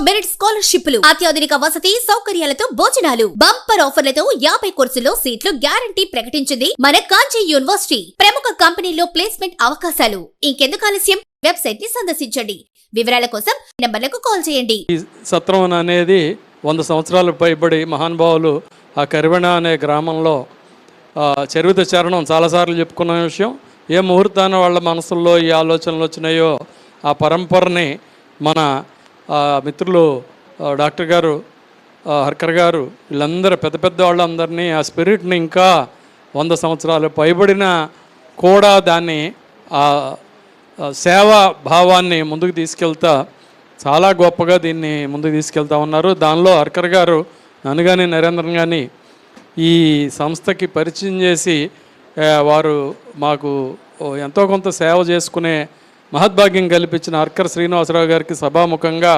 Merit స్కాలర్షిప్లు, అత్యాధునిక వసతి సౌకర్యాలతో భోజనాలు, బంపర్ ఆఫర్లతో 50 కోర్సుల్లో సీట్లు గ్యారంటీ ప్రకటించింది మన కాంచీ యూనివర్సిటీ. ప్రముఖ కంపెనీల్లో ప్లేస్మెంట్ అవకాశాలు. ఇంకెందుకు ఆలస్యం? వెబ్సైట్ ని సందర్శించండి. వివరాల కోసం నంబర్లకు కాల్ చేయండి. ఈ సత్రం అనేది 100 సంవత్సరాలు పైబడి మహానుభావులు ఆ కరివెణ అనే గ్రామంలో చరిత్ర చరణం చాలాసార్లు చెప్పుకున్న విషయం. ఏ ముహూర్తాన వాళ్ళ మనసుల్లో ఈ ఆలోచనలు వచ్చినాయో ఆ పరంపరని మన మిత్రులు డాక్టర్ గారు, హర్కర్ గారు, వీళ్ళందరూ పెద్ద పెద్ద వాళ్ళందరినీ ఆ స్పిరిట్ని ఇంకా 100 సంవత్సరాలు పైబడిన కూడా దాన్ని సేవా భావాన్ని ముందుకు తీసుకెళ్తా చాలా గొప్పగా దీన్ని ముందుకు తీసుకెళ్తా ఉన్నారు. దానిలో హర్కర్ గారు నన్ను కానీ నరేంద్రన్ కానీ ఈ సంస్థకి పరిచయం చేసి వారు మాకు ఎంతో కొంత సేవ చేసుకునే మహద్భాగ్యం కల్పించిన హర్కర్ శ్రీనివాసరావు గారికి సభాముఖంగా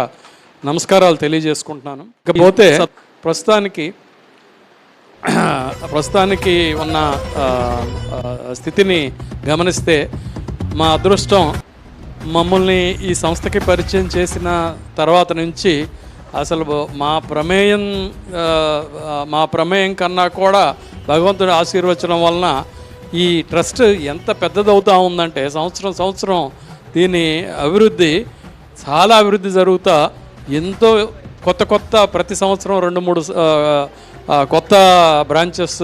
నమస్కారాలు తెలియజేసుకుంటున్నాను. ఇకపోతే ప్రస్తుతానికి ఉన్న స్థితిని గమనిస్తే మా అదృష్టం మమ్మల్ని ఈ సంస్థకి పరిచయం చేసిన తర్వాత నుంచి అసలు మా ప్రమేయం కన్నా కూడా భగవంతుడి ఆశీర్వచనం వలన ఈ ట్రస్ట్ ఎంత పెద్దదవుతూ ఉందంటే సంవత్సరం దీని చాలా అభివృద్ధి జరుగుతా ఎంతో కొత్త ప్రతి సంవత్సరం 2-3 కొత్త బ్రాంచెస్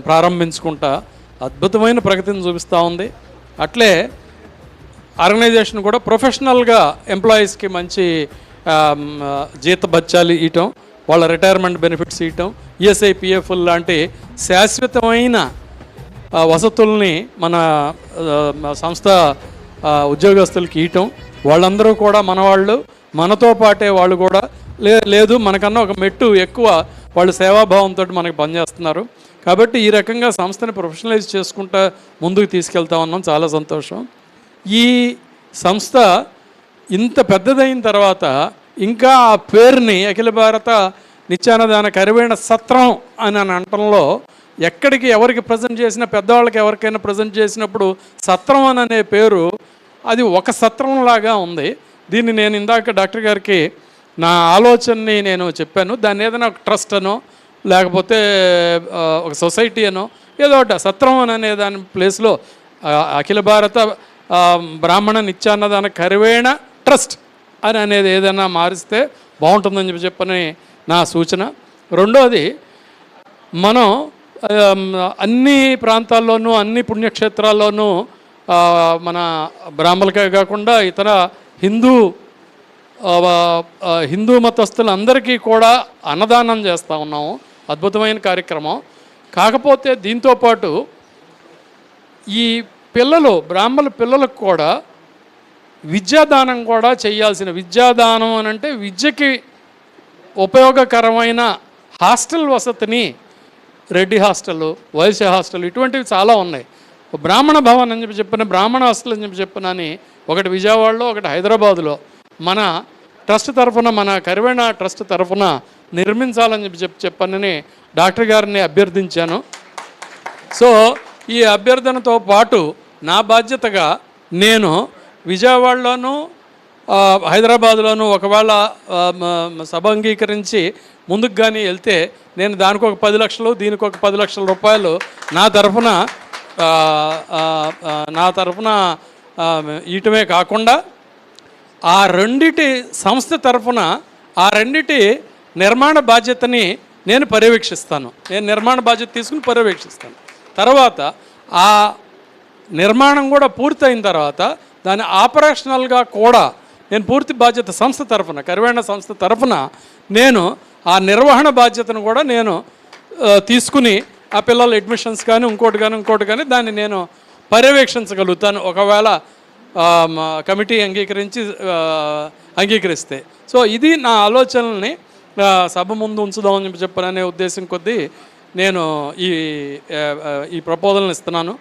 ప్రారంభించుకుంటా అద్భుతమైన ప్రగతిని చూపిస్తూ ఉంది. అట్లే ఆర్గనైజేషన్ కూడా ప్రొఫెషనల్గా ఎంప్లాయీస్కి మంచి జీతభత్యాలు ఇవ్వటం, వాళ్ళ రిటైర్మెంట్ బెనిఫిట్స్ ఇవ్వటం, ఈఎస్ఐ పిఎఫ్ లాంటి శాశ్వతమైన వసతుల్ని మన సంస్థ ఉద్యోగస్తులకి ఇవ్వటం, వాళ్ళందరూ కూడా మనవాళ్ళు, మనతో పాటే వాళ్ళు కూడా లేదు మనకన్నా ఒక మెట్టు ఎక్కువ వాళ్ళు సేవాభావంతో మనకు పనిచేస్తున్నారు. కాబట్టి ఈ రకంగా సంస్థని ప్రొఫెషనలైజ్ చేసుకుంటా ముందుకు తీసుకెళ్తా ఉన్నాం. చాలా సంతోషం. ఈ సంస్థ ఇంత పెద్దదైన తర్వాత ఇంకా ఆ పేరుని అఖిల భారత నిత్యాన్నదాన కరివేణ సత్రం అని అనటంలో ఎక్కడికి ఎవరికి ప్రజెంట్ చేసినా, పెద్దవాళ్ళకి ఎవరికైనా ప్రజెంట్ చేసినప్పుడు సత్రం అనే పేరు అది ఒక సత్రంలాగా ఉంది. దీన్ని నేను ఇందాక డాక్టర్ గారికి నా ఆలోచనని నేను చెప్పాను. దాన్ని ఏదైనా ఒక ట్రస్ట్ అనో లేకపోతే ఒక సొసైటీ అనో ఏదో ఒకటి సత్రం అనే దాని ప్లేస్లో అఖిల భారత బ్రాహ్మణ నిత్యాన్నదాన కరివేణ ట్రస్ట్ అని అనేది ఏదైనా మారిస్తే బాగుంటుందని చెప్పని నా సూచన. రెండోది, మనం అన్ని ప్రాంతాల్లోనూ అన్ని పుణ్యక్షేత్రాల్లోనూ మన బ్రాహ్మణులకే కాకుండా ఇతర హిందూ మతస్థులందరికీ కూడా అన్నదానం చేస్తూ ఉన్నాము. అద్భుతమైన కార్యక్రమం. కాకపోతే దీంతోపాటు ఈ బ్రాహ్మణ పిల్లలకు కూడా విద్యాదానం కూడా చేయాల్సిన, విద్యాదానం అని అంటే విద్యకి ఉపయోగకరమైన హాస్టల్ వసతిని, రెడ్డి హాస్టల్, వైశ్య హాస్టల్ ఇటువంటివి చాలా ఉన్నాయి. బ్రాహ్మణ భవన్ అని చెప్పిన, బ్రాహ్మణ హాస్టల్ అని చెప్పినని ఒకటి విజయవాడలో, ఒకటి హైదరాబాదులో మన ట్రస్ట్ తరఫున, మన కరివేణ ట్రస్ట్ తరఫున నిర్మించాలని చెప్పనని డాక్టర్ గారిని అభ్యర్థించాను. సో ఈ అభ్యర్థనతో పాటు నా బాధ్యతగా నేను విజయవాడలోనూ హైదరాబాద్లోనూ ఒకవేళ సభ అంగీకరించి ముందుకు కానీ వెళ్తే నేను దానికి ఒక 10 లక్షలు, దీనికి ఒక 10 లక్షల రూపాయలు నా తరఫున ఇయటమే కాకుండా ఆ రెండిటి సంస్థ తరఫున ఆ రెండిటి నిర్మాణ బాధ్యతని నేను పర్యవేక్షిస్తాను. నేను నిర్మాణ బాధ్యత తీసుకుని పర్యవేక్షిస్తాను. తర్వాత ఆ నిర్మాణం కూడా పూర్తయిన తర్వాత దాని ఆపరేషనల్గా కూడా నేను పూర్తి బాధ్యత సంస్థ తరఫున, కరివేణ సంస్థ తరఫున నేను ఆ నిర్వహణ బాధ్యతను కూడా నేను తీసుకుని ఆ పిల్లల అడ్మిషన్స్ కానీ ఇంకోటి కానీ దాన్ని నేను పర్యవేక్షించగలుగుతాను ఒకవేళ కమిటీ అంగీకరిస్తే. సో ఇది నా ఆలోచనల్ని సభ ముందు ఉంచుదామని చెప్పననే ఉద్దేశం కొద్దీ నేను ఈ ప్రపోజల్ని ఇస్తున్నాను.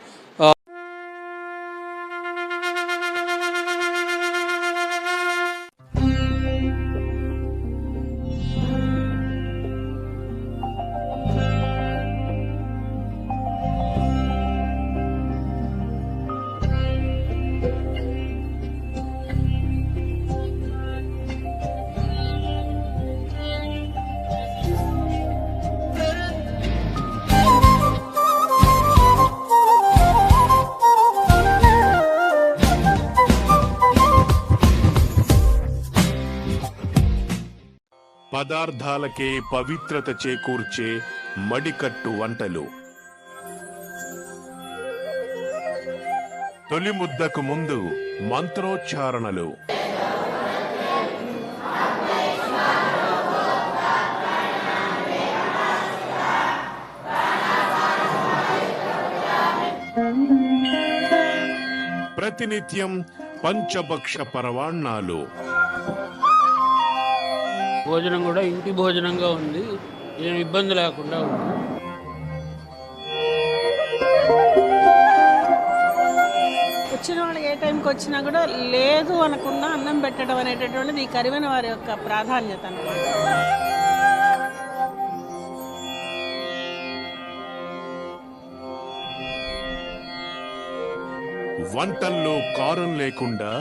పదార్థాలకే పవిత్రత చేకూర్చే మడికట్టు వంటలు. తొలి ముద్దకు ముందు మంత్రోచ్చారణలు. ప్రతినిత్యం పంచభక్ష పరవాణాలు. భోజనం కూడా ఇంటి భోజనంగా ఉంది, ఏం ఇబ్బంది లేకుండా ఉంది. వచ్చిన వాళ్ళు ఏ టైంకి వచ్చినా కూడా లేదు అనకుండా అన్నం పెట్టడం అనేటటువంటిది ఈ కరివెన వారి యొక్క ప్రాధాన్యత అన్నమాట. వంటల్లో కారం లేకుండా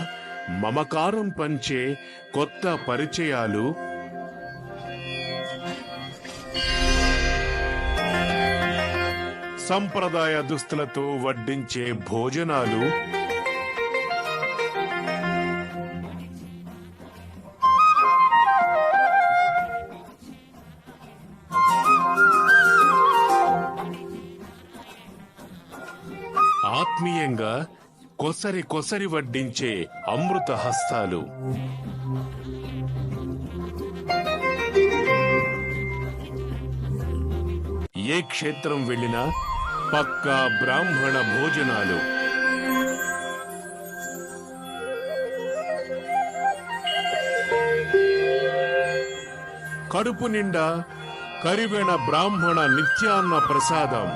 మమకారం పంచే కొత్త పరిచయాలు. సంప్రదాయ దుస్తులతో వడ్డించే భోజనాలు. ఆత్మీయంగా కొసరి కొసరి వడ్డించే అమృత హస్తాలు. ఏ క్షేత్రం వెళ్ళినా పక్కా బ్రాహ్మణ భోజనాలు. కడుపు నిండా కరివెన బ్రాహ్మణ నిత్యాన్న ప్రసాదం.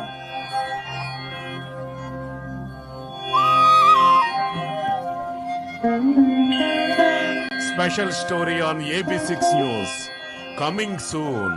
Special story on AB6 News. Coming soon.